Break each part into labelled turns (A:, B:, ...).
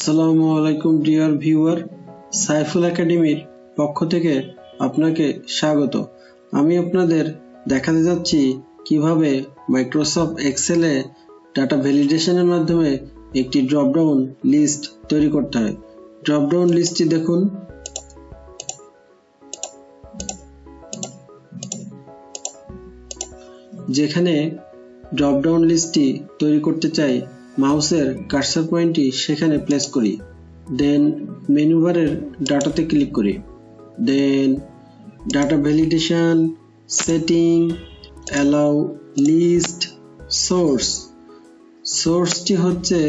A: আসসালামু আলাইকুম dear viewer, Saiful একাডেমির পক্ষ থেকে আপনাকে স্বাগত। আমি আপনাদের দেখাতে যাচ্ছি কিভাবে মাইক্রোসফট এক্সেলে ডাটা ভ্যালিডেশনের মাধ্যমে একটি ড্রপডাউন লিস্ট তৈরি করতে হয়। ড্রপডাউন লিস্টটি দেখুন। যেখানে ড্রপডাউন লিস্টটি তৈরি করতে চাই, মাউসের কার্সার পয়েন্টটি সেখানে প্লেস করি, দেন মেনু বারের ডাটাতে ক্লিক করি, then data validation, setting, allow list, সোর্সটি হচ্ছে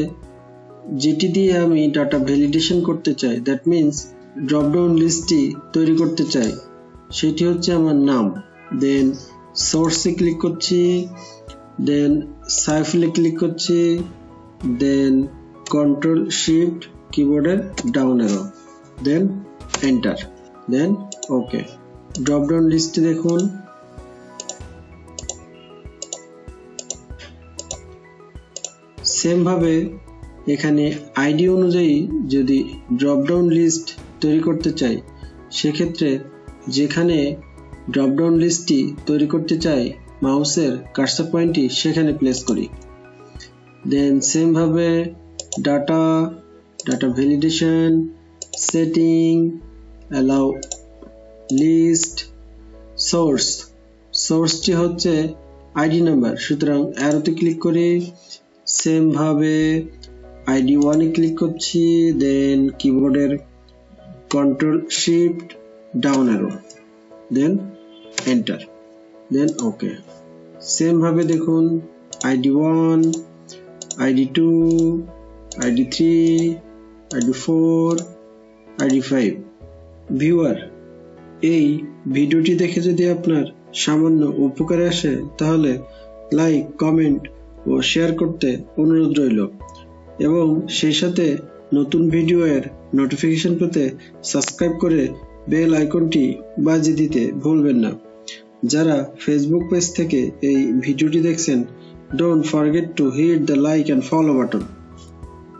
A: যেটি দিয়ে আমি ডাটা ভ্যালিডেশন করতে চাই, দ্যাট মিন্স ড্রপডাউন লিস্টটি তৈরি করতে চাই, সেটি হচ্ছে আমার নাম। দেন সোর্সে ক্লিক করছি, দেন সাইফুলে ক্লিক করছি, দেন কন্ট্রোল শিফট কিবোর্ডের down arrow, then enter, then ওকে। ড্রপডাউন লিস্টে দেখুন সেম ভাবে এখানে আইডি অনুযায়ী যদি ড্রপডাউন লিস্ট তৈরি করতে চাই, সেক্ষেত্রে যেখানে ড্রপডাউন লিস্টটি তৈরি করতে চাই মাউসের কার্সার পয়েন্টটি সেখানে প্লেস করি, দেন সেম ভাবে data validation, setting, allow list, সোর্সটি হচ্ছে আইডি নাম্বার, সুতরাং অ্যারোতে ক্লিক করি, সেম ভাবে আইডি 1 এ ক্লিক করছি, দেন কিবোর্ডের control shift down arrow, then enter, then okay. Same ভাবে দেখুন ID 1, ID 2, ID 3, ID 4, ID 5। Viewer, এই ভিডিওটি দেখে যদি আপনার সামান্য উপকারে আসে তাহলে লাইক, কমেন্ট ও শেয়ার করতে অনুরোধ রইল, এবং সেই সাথে নতুন ভিডিওর নোটিফিকেশন পেতে সাবস্ক্রাইব করে বেল আইকনটি বাজিয়ে দিতে ভুলবেন না। যারা ফেসবুক পেজ থেকে এই ভিডিওটি দেখছেন, don't forget to hit the like and follow button.